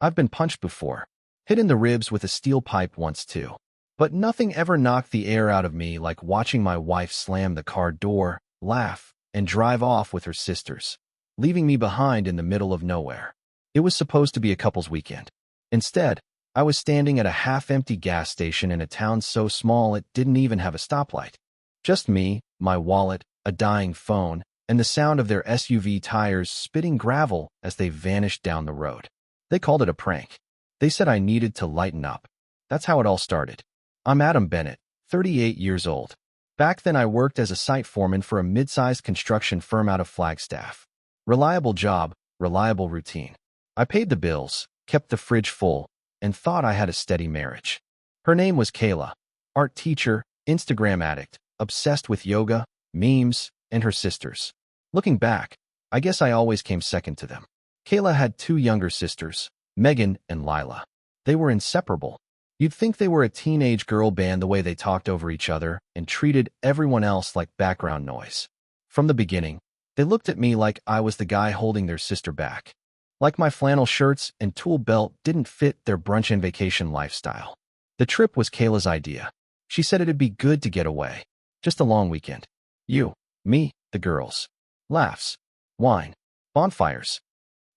I've been punched before, hit in the ribs with a steel pipe once too. But nothing ever knocked the air out of me like watching my wife slam the car door, laugh, and drive off with her sisters, leaving me behind in the middle of nowhere. It was supposed to be a couple's weekend. Instead, I was standing at a half-empty gas station in a town so small it didn't even have a stoplight. Just me, my wallet, a dying phone, and the sound of their SUV tires spitting gravel as they vanished down the road. They called it a prank. They said I needed to lighten up. That's how it all started. I'm Adam Bennett, 38 years old. Back then I worked as a site foreman for a mid-sized construction firm out of Flagstaff. Reliable job, reliable routine. I paid the bills, kept the fridge full, and thought I had a steady marriage. Her name was Kayla, art teacher, Instagram addict, obsessed with yoga, memes, and her sisters. Looking back, I guess I always came second to them. Kayla had two younger sisters, Megan and Lila. They were inseparable. You'd think they were a teenage girl band the way they talked over each other and treated everyone else like background noise. From the beginning, they looked at me like I was the guy holding their sister back. Like my flannel shirts and tool belt didn't fit their brunch and vacation lifestyle. The trip was Kayla's idea. She said it'd be good to get away. Just a long weekend. You, me, the girls. Laughs. Wine. Bonfires.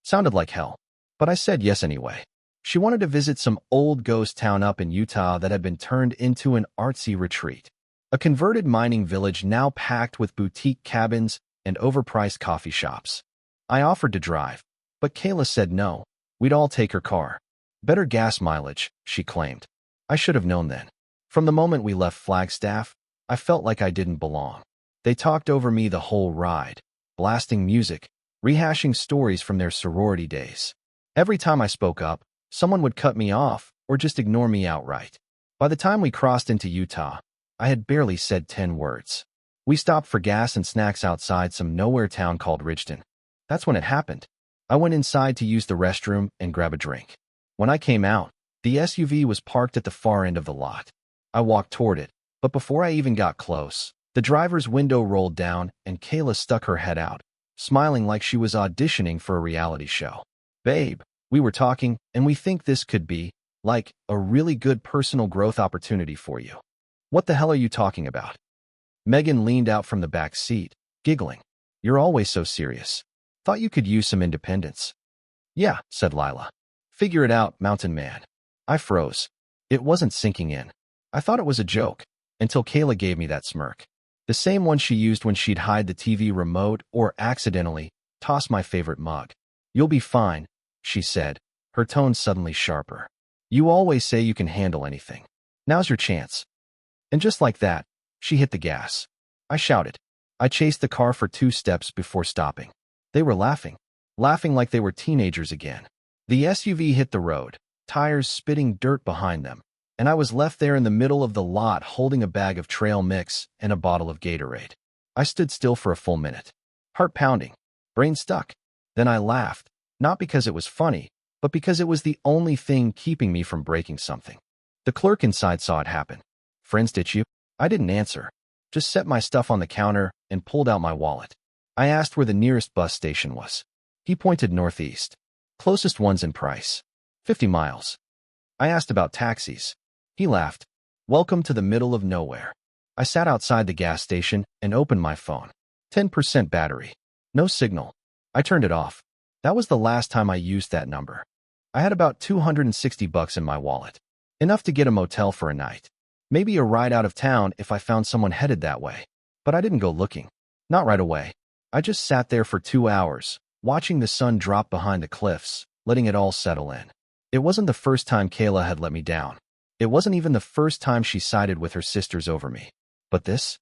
Sounded like hell. But I said yes anyway. She wanted to visit some old ghost town up in Utah that had been turned into an artsy retreat. A converted mining village now packed with boutique cabins and overpriced coffee shops. I offered to drive, but Kayla said no. We'd all take her car. Better gas mileage, she claimed. I should have known then. From the moment we left Flagstaff, I felt like I didn't belong. They talked over me the whole ride, blasting music, rehashing stories from their sorority days. Every time I spoke up, someone would cut me off or just ignore me outright. By the time we crossed into Utah, I had barely said 10 words. We stopped for gas and snacks outside some nowhere town called Ridgeton. That's when it happened. I went inside to use the restroom and grab a drink. When I came out, the SUV was parked at the far end of the lot. I walked toward it, but before I even got close, the driver's window rolled down and Kayla stuck her head out, smiling like she was auditioning for a reality show. Babe, we were talking, and we think this could be, like, a really good personal growth opportunity for you. What the hell are you talking about? Megan leaned out from the back seat, giggling. You're always so serious. Thought you could use some independence. Yeah, said Lila. Figure it out, mountain man. I froze. It wasn't sinking in. I thought it was a joke, until Kayla gave me that smirk. The same one she used when she'd hide the TV remote or accidentally toss my favorite mug. You'll be fine, she said, her tone suddenly sharper. You always say you can handle anything. Now's your chance. And just like that, she hit the gas. I shouted. I chased the car for 2 steps before stopping. They were laughing like they were teenagers again. The SUV hit the road, tires spitting dirt behind them, and I was left there in the middle of the lot holding a bag of trail mix and a bottle of Gatorade. I stood still for a full minute, heart pounding, brain stuck. Then I laughed. Not because it was funny, but because it was the only thing keeping me from breaking something. The clerk inside saw it happen. Friends, did you? I didn't answer. Just set my stuff on the counter and pulled out my wallet. I asked where the nearest bus station was. He pointed northeast. Closest one's in Price. 50 miles. I asked about taxis. He laughed. Welcome to the middle of nowhere. I sat outside the gas station and opened my phone. 10% battery. No signal. I turned it off. That was the last time I used that number. I had about $260 in my wallet. Enough to get a motel for a night. Maybe a ride out of town if I found someone headed that way. But I didn't go looking. Not right away. I just sat there for 2 hours, watching the sun drop behind the cliffs, letting it all settle in. It wasn't the first time Kayla had let me down. It wasn't even the first time she sided with her sisters over me. But this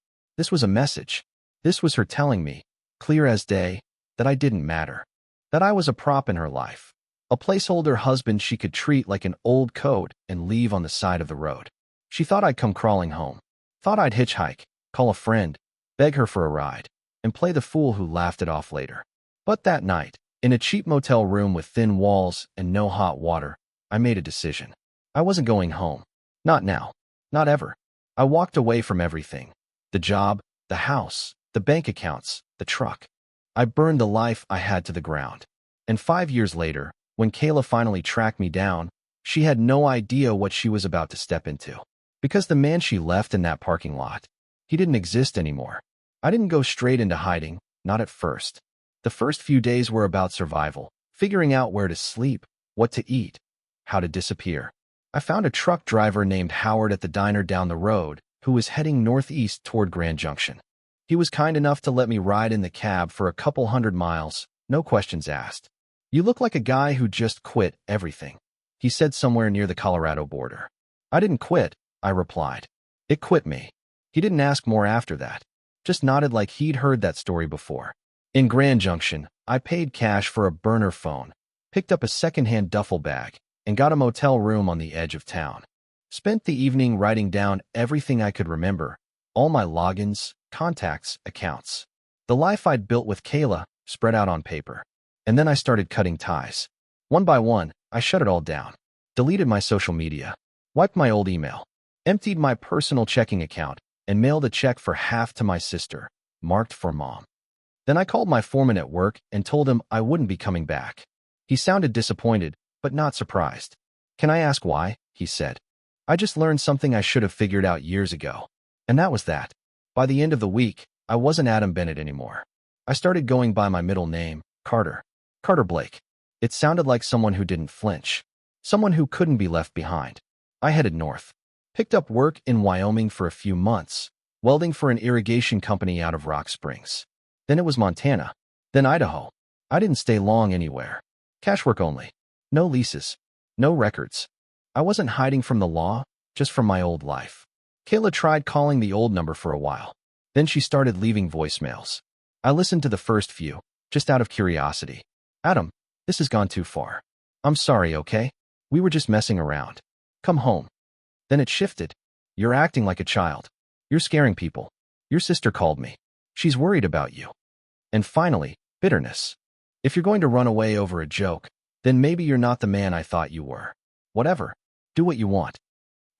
was a message. This was her telling me, clear as day, that I didn't matter. That I was a prop in her life, a placeholder husband she could treat like an old coat and leave on the side of the road. She thought I'd come crawling home, thought I'd hitchhike, call a friend, beg her for a ride, and play the fool who laughed it off later. But that night, in a cheap motel room with thin walls and no hot water, I made a decision. I wasn't going home. Not now. Not ever. I walked away from everything. The job, the house, the bank accounts, the truck. I burned the life I had to the ground. And 5 years later, When Kayla finally tracked me down, she had no idea what she was about to step into. Because the man she left in that parking lot, he didn't exist anymore. I didn't go straight into hiding, not at first. The first few days were about survival, figuring out where to sleep, what to eat, how to disappear. I found a truck driver named Howard at the diner down the road who was heading northeast toward Grand Junction. He was kind enough to let me ride in the cab for a couple 100 miles, no questions asked. "You look like a guy who just quit everything," he said somewhere near the Colorado border. "I didn't quit," I replied. "It quit me." He didn't ask more after that, just nodded like he'd heard that story before. In Grand Junction, I paid cash for a burner phone, picked up a second-hand duffel bag, and got a motel room on the edge of town. Spent the evening writing down everything I could remember, all my logins, contacts, accounts. The life I'd built with Kayla spread out on paper. And then I started cutting ties. One by one, I shut it all down. Deleted my social media, wiped my old email, emptied my personal checking account, and mailed a check for half to my sister, marked for Mom. Then I called my foreman at work and told him I wouldn't be coming back. He sounded disappointed, but not surprised. "Can I ask why?" he said. "I just learned something I should have figured out years ago." And that was that. By the end of the week, I wasn't Adam Bennett anymore. I started going by my middle name, Carter. Carter Blake. It sounded like someone who didn't flinch. Someone who couldn't be left behind. I headed north. Picked up work in Wyoming for a few months, welding for an irrigation company out of Rock Springs. Then it was Montana. Then Idaho. I didn't stay long anywhere. Cash work only. No leases. No records. I wasn't hiding from the law, just from my old life. Kayla tried calling the old number for a while. Then she started leaving voicemails. I listened to the first few, just out of curiosity. "Adam, this has gone too far. I'm sorry, okay? We were just messing around. Come home." Then it shifted. "You're acting like a child. You're scaring people. Your sister called me. She's worried about you." And finally, bitterness. "If you're going to run away over a joke, then maybe you're not the man I thought you were. Whatever. Do what you want."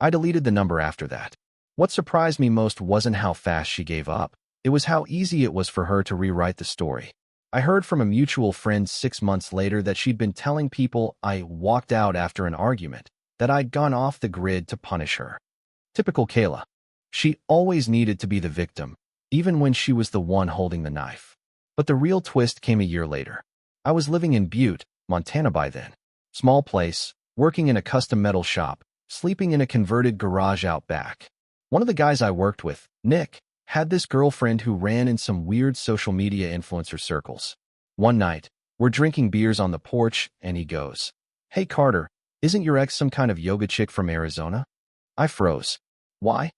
I deleted the number after that. What surprised me most wasn't how fast she gave up. It was how easy it was for her to rewrite the story. I heard from a mutual friend 6 months later that she'd been telling people I walked out after an argument, that I'd gone off the grid to punish her. Typical Kayla. She always needed to be the victim, even when she was the one holding the knife. But the real twist came a year later. I was living in Butte, Montana by then. Small place, working in a custom metal shop, sleeping in a converted garage out back. One of the guys I worked with, Nick, had this girlfriend who ran in some weird social media influencer circles. One night, we're drinking beers on the porch, and he goes, "Hey Carter, isn't your ex some kind of yoga chick from Arizona?" I froze. Why?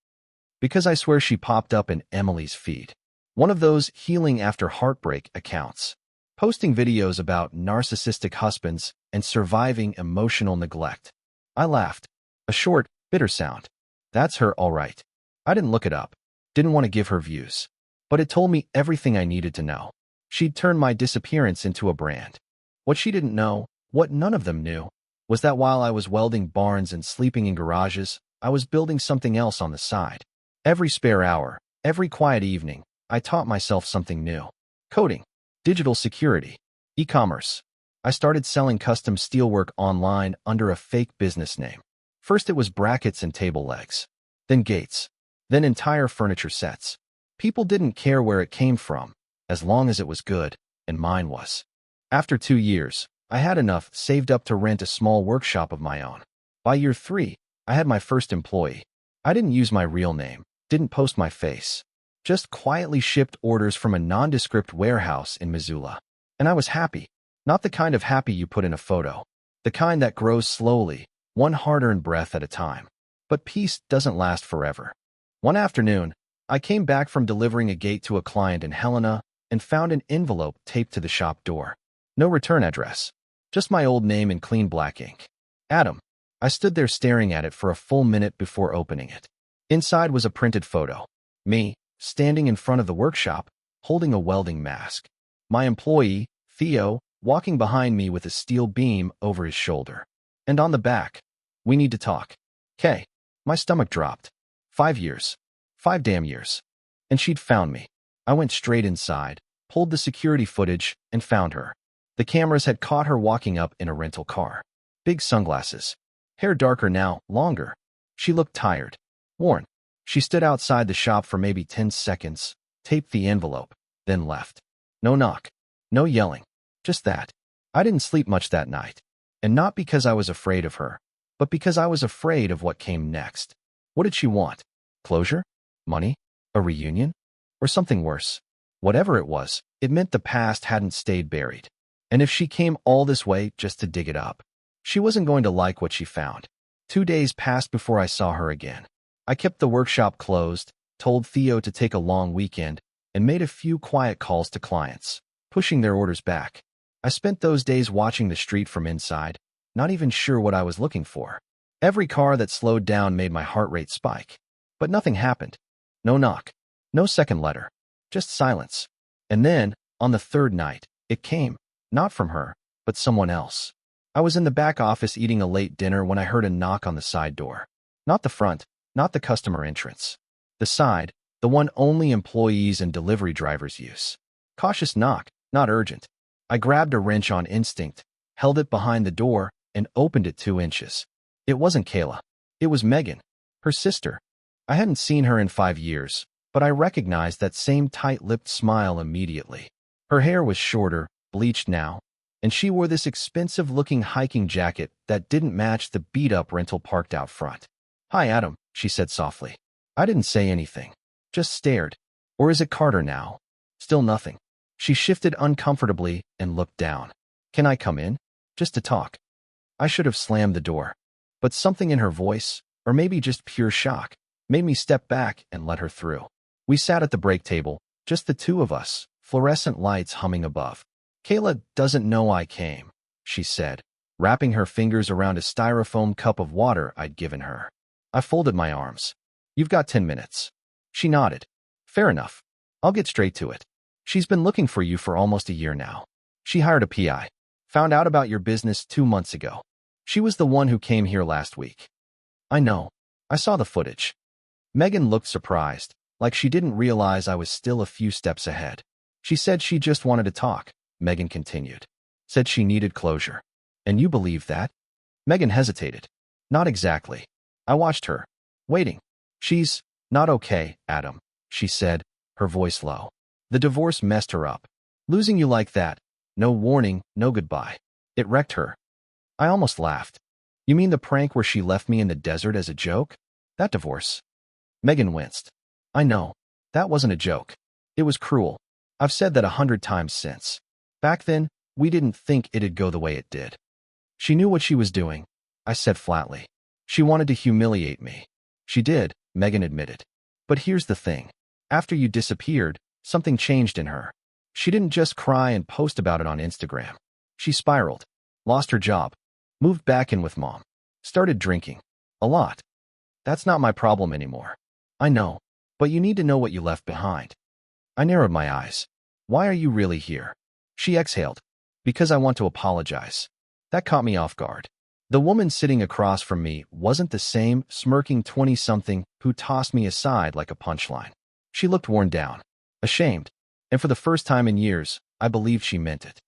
Because I swear she popped up in Emily's feed. One of those healing after heartbreak accounts, posting videos about narcissistic husbands and surviving emotional neglect. I laughed. A short, bitter sound. That's her, all right. I didn't look it up. Didn't want to give her views. But it told me everything I needed to know. She'd turned my disappearance into a brand. What she didn't know, what none of them knew, was that while I was welding barns and sleeping in garages, I was building something else on the side. Every spare hour, every quiet evening, I taught myself something new. Coding, digital security, e-commerce. I started selling custom steelwork online under a fake business name. First it was brackets and table legs. Then gates. Then entire furniture sets. People didn't care where it came from, as long as it was good, and mine was. After 2 years, I had enough saved up to rent a small workshop of my own. By year 3, I had my first employee. I didn't use my real name, didn't post my face. Just quietly shipped orders from a nondescript warehouse in Missoula. And I was happy. Not the kind of happy you put in a photo. The kind that grows slowly, one hard-earned breath at a time. But peace doesn't last forever. One afternoon, I came back from delivering a gate to a client in Helena and found an envelope taped to the shop door. No return address. Just my old name in clean black ink. Adam. I stood there staring at it for a full minute before opening it. Inside was a printed photo. Me, standing in front of the workshop, holding a welding mask. My employee, Theo, walking behind me with a steel beam over his shoulder. And on the back, "We need to talk." K. My stomach dropped. 5 years. 5 damn years. And she'd found me. I went straight inside, pulled the security footage, and found her. The cameras had caught her walking up in a rental car. Big sunglasses. Hair darker now, longer. She looked tired. Worn. She stood outside the shop for maybe 10 seconds, taped the envelope, then left. No knock. No yelling. Just that. I didn't sleep much that night. And not because I was afraid of her, but because I was afraid of what came next. What did she want? Closure? Money? A reunion? Or something worse? Whatever it was, it meant the past hadn't stayed buried. And if she came all this way just to dig it up, she wasn't going to like what she found. 2 days passed before I saw her again. I kept the workshop closed, told Theo to take a long weekend, and made a few quiet calls to clients, pushing their orders back. I spent those days watching the street from inside, not even sure what I was looking for. Every car that slowed down made my heart rate spike. But nothing happened. No knock. No second letter. Just silence. And then, on the third night, it came. Not from her, but someone else. I was in the back office eating a late dinner when I heard a knock on the side door. Not the front, not the customer entrance. The side, the one only employees and delivery drivers use. Cautious knock, not urgent. I grabbed a wrench on instinct, held it behind the door, and opened it 2 inches. It wasn't Kayla. It was Megan, her sister. I hadn't seen her in 5 years, but I recognized that same tight-lipped smile immediately. Her hair was shorter, bleached now, and she wore this expensive-looking hiking jacket that didn't match the beat-up rental parked out front. "Hi, Adam," she said softly. I didn't say anything, just stared. Or is it Carter now? Still nothing. She shifted uncomfortably and looked down. "Can I come in? Just to talk?" I should have slammed the door, but something in her voice, or maybe just pure shock, made me step back and let her through. We sat at the break table, just the two of us, fluorescent lights humming above. "Kayla doesn't know I came," she said, wrapping her fingers around a styrofoam cup of water I'd given her. I folded my arms. "You've got 10 minutes. She nodded. "Fair enough. I'll get straight to it. She's been looking for you for almost a year now. She hired a PI. Found out about your business 2 months ago. She was the one who came here last week." "I know. I saw the footage." Megan looked surprised, like she didn't realize I was still a few steps ahead. "She said she just wanted to talk," Megan continued. "Said she needed closure." "And you believe that?" Megan hesitated. "Not exactly. I watched her. Waiting. She's not okay, Adam," she said, her voice low. "The divorce messed her up. Losing you like that. No warning, no goodbye. It wrecked her." I almost laughed. "You mean the prank where she left me in the desert as a joke? That divorce?" Megan winced. "I know. That wasn't a joke. It was cruel. I've said that 100 times since. Back then, we didn't think it'd go the way it did." "She knew what she was doing," I said flatly. "She wanted to humiliate me." "She did," Megan admitted. "But here's the thing. After you disappeared, something changed in her. She didn't just cry and post about it on Instagram. She spiraled. Lost her job. Moved back in with mom. Started drinking. A lot. That's not my problem anymore." "I know. But you need to know what you left behind." I narrowed my eyes. "Why are you really here?" She exhaled. "Because I want to apologize." That caught me off guard. The woman sitting across from me wasn't the same smirking 20-something who tossed me aside like a punchline. She looked worn down, ashamed, and for the first time in years, I believed she meant it.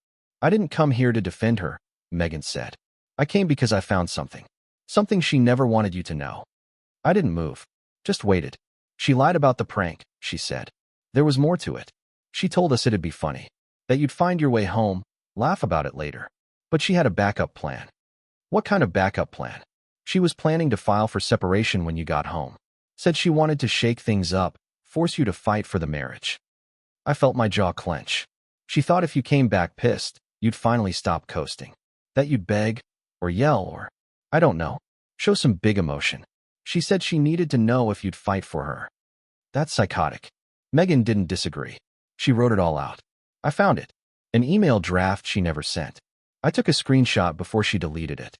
"I didn't come here to defend her," Megan said. "I came because I found something. Something she never wanted you to know." I didn't move. Just waited. "She lied about the prank," she said. "There was more to it. She told us it'd be funny. That you'd find your way home, laugh about it later. But she had a backup plan." "What kind of backup plan?" "She was planning to file for separation when you got home. Said she wanted to shake things up, force you to fight for the marriage." I felt my jaw clench. She thought if you came back pissed, you'd finally stop coasting. That you'd beg, or yell, or, I don't know, show some big emotion. She said she needed to know if you'd fight for her. That's psychotic. Megan didn't disagree. She wrote it all out. I found it. An email draft she never sent. I took a screenshot before she deleted it.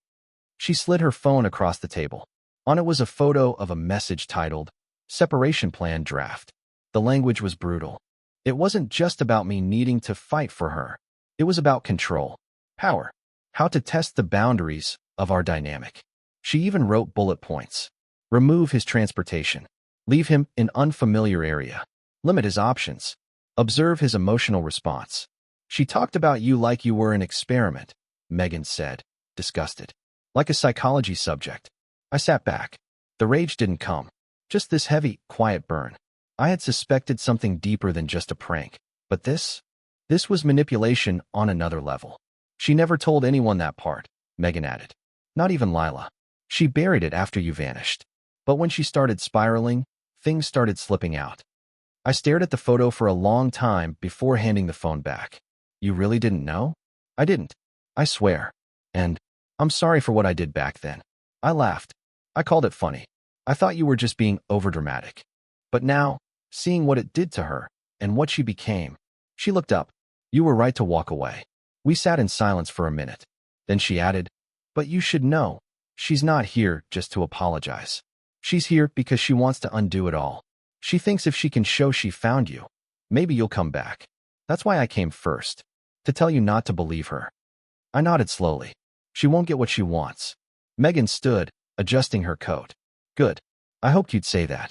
She slid her phone across the table. On it was a photo of a message titled, "Separation Plan Draft." The language was brutal. It wasn't just about me needing to fight for her. It was about control, power, how to test the boundaries of our dynamic. She even wrote bullet points. Remove his transportation. Leave him in unfamiliar area. Limit his options. Observe his emotional response. She talked about you like you were an experiment, Megan said, disgusted. Like a psychology subject. I sat back. The rage didn't come. Just this heavy, quiet burn. I had suspected something deeper than just a prank. But this was manipulation on another level. She never told anyone that part, Megan added. Not even Lila. She buried it after you vanished. But when she started spiraling, things started slipping out. I stared at the photo for a long time before handing the phone back. You really didn't know? I didn't. I swear. And I'm sorry for what I did back then. I laughed. I called it funny. I thought you were just being overdramatic. But now, seeing what it did to her, and what she became, she looked up. You were right to walk away. We sat in silence for a minute. Then she added, but you should know, she's not here just to apologize. She's here because she wants to undo it all. She thinks if she can show she found you, maybe you'll come back. That's why I came first. To tell you not to believe her. I nodded slowly. She won't get what she wants. Megan stood, adjusting her coat. Good. I hoped you'd say that.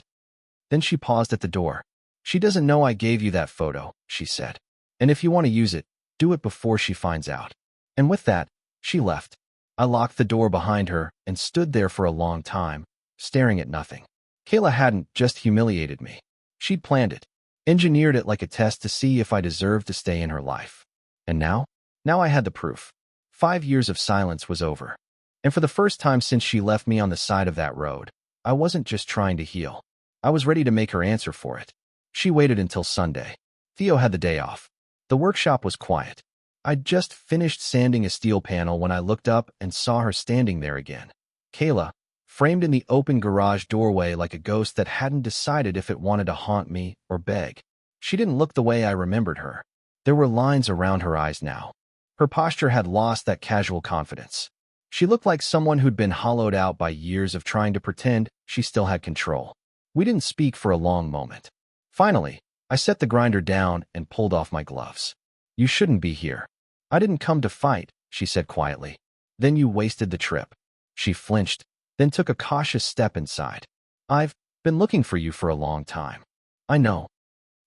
Then she paused at the door. She doesn't know I gave you that photo, she said. And if you want to use it, do it before she finds out. And with that, she left. I locked the door behind her and stood there for a long time, staring at nothing. Kayla hadn't just humiliated me. She'd planned it, engineered it like a test to see if I deserved to stay in her life. And now? Now I had the proof. 5 years of silence was over. And for the first time since she left me on the side of that road, I wasn't just trying to heal. I was ready to make her answer for it. She waited until Sunday. Theo had the day off. The workshop was quiet. I'd just finished sanding a steel panel when I looked up and saw her standing there again. Kayla, framed in the open garage doorway like a ghost that hadn't decided if it wanted to haunt me or beg. She didn't look the way I remembered her. There were lines around her eyes now. Her posture had lost that casual confidence. She looked like someone who'd been hollowed out by years of trying to pretend she still had control. We didn't speak for a long moment. Finally, I set the grinder down and pulled off my gloves. You shouldn't be here. I didn't come to fight, she said quietly. Then you wasted the trip. She flinched, then took a cautious step inside. I've been looking for you for a long time. I know.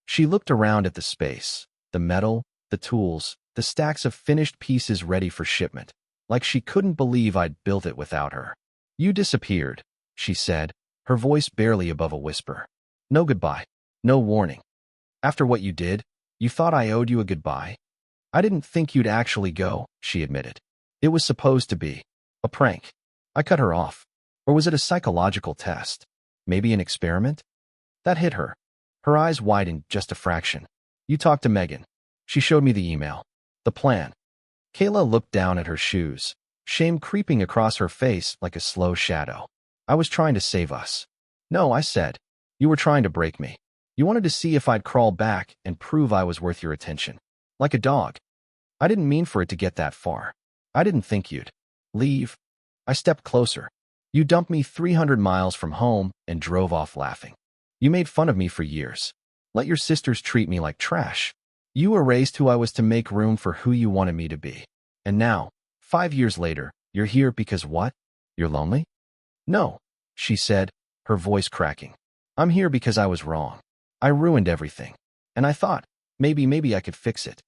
She looked around at the space, the metal, the tools, the stacks of finished pieces ready for shipment, like she couldn't believe I'd built it without her. You disappeared, she said, her voice barely above a whisper. No goodbye. No warning. After what you did, you thought I owed you a goodbye? I didn't think you'd actually go, she admitted. It was supposed to be a prank. I cut her off. Or was it a psychological test? Maybe an experiment? That hit her. Her eyes widened just a fraction. You talked to Megan. She showed me the email. The plan. Kayla looked down at her shoes, shame creeping across her face like a slow shadow. I was trying to save us. No, I said. You were trying to break me. You wanted to see if I'd crawl back and prove I was worth your attention. Like a dog. I didn't mean for it to get that far. I didn't think you'd leave. I stepped closer. You dumped me 300 miles from home and drove off laughing. You made fun of me for years. Let your sisters treat me like trash. You erased who I was to make room for who you wanted me to be. And now, 5 years later, you're here because what? You're lonely? No, she said, her voice cracking. I'm here because I was wrong. I ruined everything. And I thought, maybe I could fix it.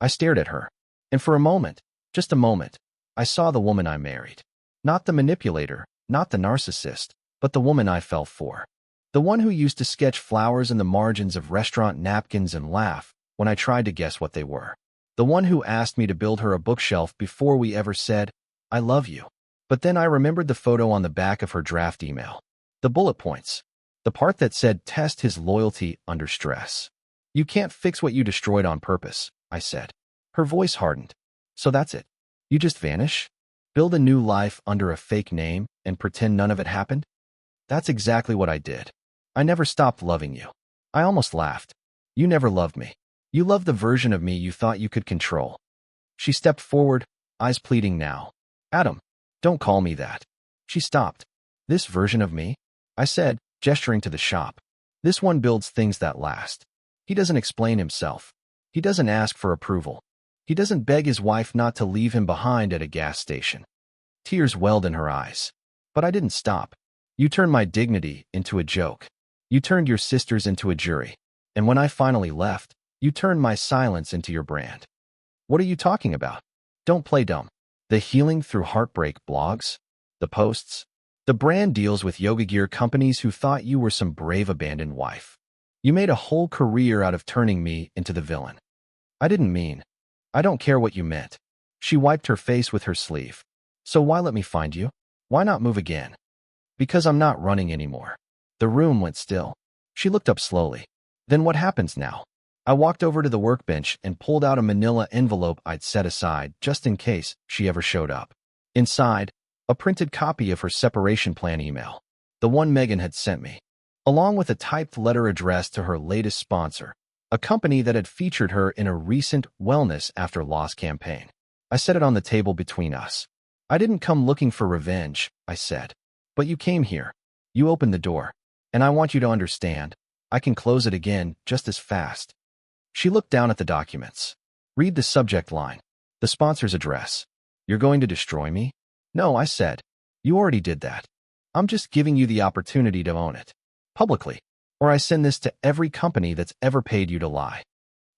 I stared at her. And for a moment, just a moment, I saw the woman I married. Not the manipulator, not the narcissist, but the woman I fell for. The one who used to sketch flowers in the margins of restaurant napkins and laugh when I tried to guess what they were. The one who asked me to build her a bookshelf before we ever said, I love you. But then I remembered the photo on the back of her draft email. The bullet points. The part that said, test his loyalty under stress. You can't fix what you destroyed on purpose, I said. Her voice hardened. So that's it. You just vanish? Build a new life under a fake name and pretend none of it happened? That's exactly what I did. I never stopped loving you. I almost laughed. You never loved me. You loved the version of me you thought you could control. She stepped forward, eyes pleading now. Adam, don't call me that. She stopped. This version of me? I said, gesturing to the shop. This one builds things that last. He doesn't explain himself. He doesn't ask for approval. He doesn't beg his wife not to leave him behind at a gas station. Tears welled in her eyes. But I didn't stop. You turned my dignity into a joke. You turned your sisters into a jury. And when I finally left, you turned my silence into your brand. What are you talking about? Don't play dumb. The healing through heartbreak blogs? The posts? The brand deals with yoga gear companies who thought you were some brave abandoned wife. You made a whole career out of turning me into the villain. I didn't mean. I don't care what you meant. She wiped her face with her sleeve. So why let me find you? Why not move again? Because I'm not running anymore. The room went still. She looked up slowly. Then what happens now? I walked over to the workbench and pulled out a manila envelope I'd set aside just in case she ever showed up. Inside, a printed copy of her separation plan email, the one Megan had sent me, along with a typed letter addressed to her latest sponsor, a company that had featured her in a recent Wellness After Loss campaign. I set it on the table between us. I didn't come looking for revenge, I said. But you came here. You opened the door. And I want you to understand, I can close it again just as fast. She looked down at the documents. Read the subject line. The sponsor's address. You're going to destroy me? No, I said. You already did that. I'm just giving you the opportunity to own it. Publicly. Or I send this to every company that's ever paid you to lie.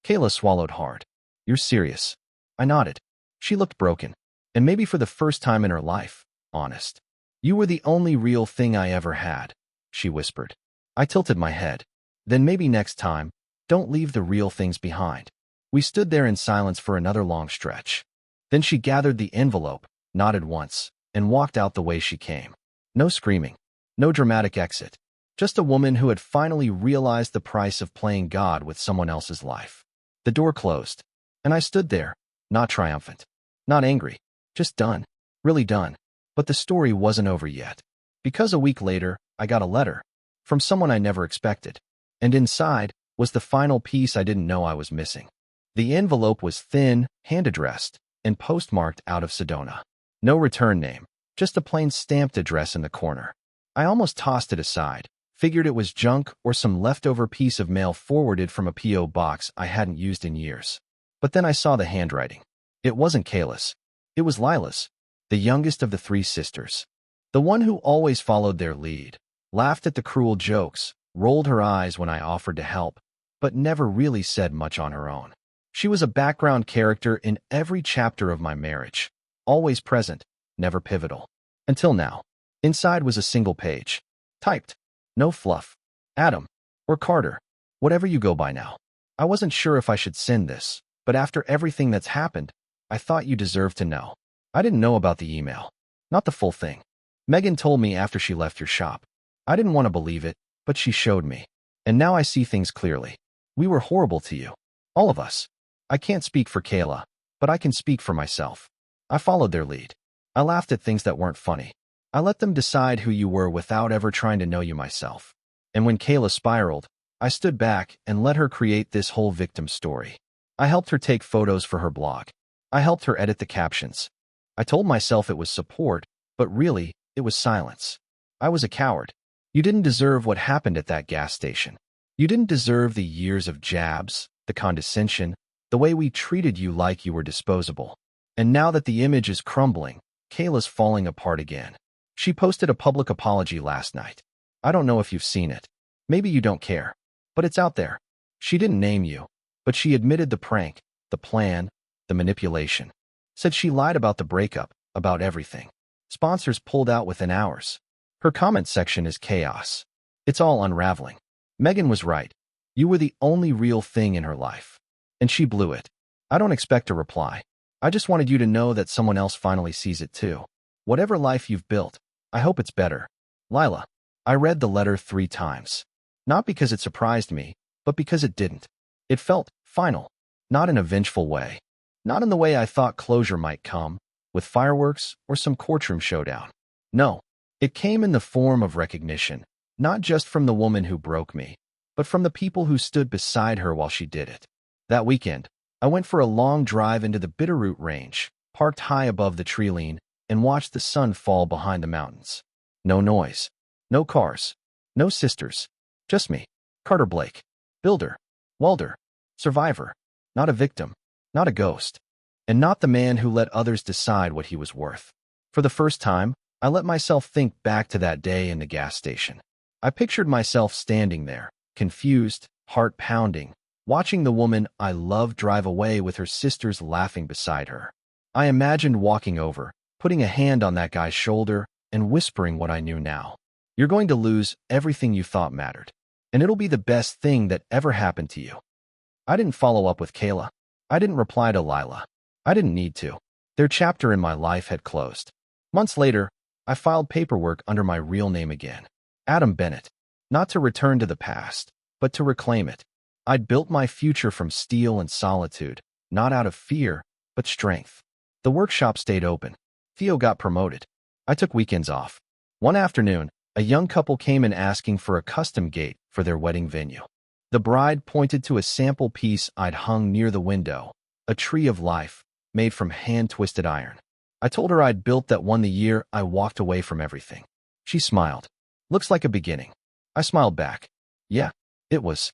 Kayla swallowed hard. You're serious? I nodded. She looked broken. And maybe for the first time in her life, honest. You were the only real thing I ever had, she whispered. I tilted my head. Then maybe next time, don't leave the real things behind. We stood there in silence for another long stretch. Then she gathered the envelope, nodded once, and walked out the way she came. No screaming. No dramatic exit. Just a woman who had finally realized the price of playing God with someone else's life. The door closed, and I stood there, not triumphant, not angry, just done, really done. But the story wasn't over yet. Because a week later, I got a letter from someone I never expected. And inside was the final piece I didn't know I was missing. The envelope was thin, hand-addressed, and postmarked out of Sedona. No return name, just a plain stamped address in the corner. I almost tossed it aside, figured it was junk or some leftover piece of mail forwarded from a P.O. box I hadn't used in years. But then I saw the handwriting. It wasn't Kayla's. It was Lila's, the youngest of the three sisters. The one who always followed their lead, laughed at the cruel jokes, rolled her eyes when I offered to help, but never really said much on her own. She was a background character in every chapter of my marriage, always present, never pivotal. Until now. Inside was a single page. Typed. No fluff. Adam. Or Carter. Whatever you go by now. I wasn't sure if I should send this, but after everything that's happened, I thought you deserved to know. I didn't know about the email. Not the full thing. Megan told me after she left your shop. I didn't want to believe it, but she showed me. And now I see things clearly. We were horrible to you. All of us. I can't speak for Kayla, but I can speak for myself. I followed their lead. I laughed at things that weren't funny. I let them decide who you were without ever trying to know you myself. And when Kayla spiraled, I stood back and let her create this whole victim story. I helped her take photos for her blog. I helped her edit the captions. I told myself it was support, but really, it was silence. I was a coward. You didn't deserve what happened at that gas station. You didn't deserve the years of jabs, the condescension, the way we treated you like you were disposable. And now that the image is crumbling, Kayla's falling apart again. She posted a public apology last night. I don't know if you've seen it. Maybe you don't care. But it's out there. She didn't name you, but she admitted the prank, the plan, the manipulation. Said she lied about the breakup, about everything. Sponsors pulled out within hours. Her comment section is chaos. It's all unraveling. Megan was right. You were the only real thing in her life. And she blew it. I don't expect a reply. I just wanted you to know that someone else finally sees it too. Whatever life you've built, I hope it's better. Lila. I read the letter 3 times. Not because it surprised me, but because it didn't. It felt final. Not in a vengeful way. Not in the way I thought closure might come, with fireworks or some courtroom showdown. No. It came in the form of recognition, not just from the woman who broke me, but from the people who stood beside her while she did it. That weekend, I went for a long drive into the Bitterroot Range, parked high above the tree line, and watched the sun fall behind the mountains. No noise. No cars. No sisters. Just me. Carter Blake. Builder. Welder. Survivor. Not a victim. Not a ghost. And not the man who let others decide what he was worth. For the first time, I let myself think back to that day in the gas station. I pictured myself standing there, confused, heart pounding, watching the woman I love drive away with her sisters laughing beside her. I imagined walking over, putting a hand on that guy's shoulder, and whispering what I knew now. You're going to lose everything you thought mattered, and it'll be the best thing that ever happened to you. I didn't follow up with Kayla. I didn't reply to Lila. I didn't need to. Their chapter in my life had closed. Months later, I filed paperwork under my real name again, Adam Bennett, not to return to the past, but to reclaim it. I'd built my future from steel and solitude, not out of fear, but strength. The workshop stayed open. Theo got promoted. I took weekends off. One afternoon, a young couple came in asking for a custom gate for their wedding venue. The bride pointed to a sample piece I'd hung near the window, a tree of life, made from hand-twisted iron. I told her I'd built that one the year I walked away from everything. She smiled. Looks like a beginning. I smiled back. Yeah, it was.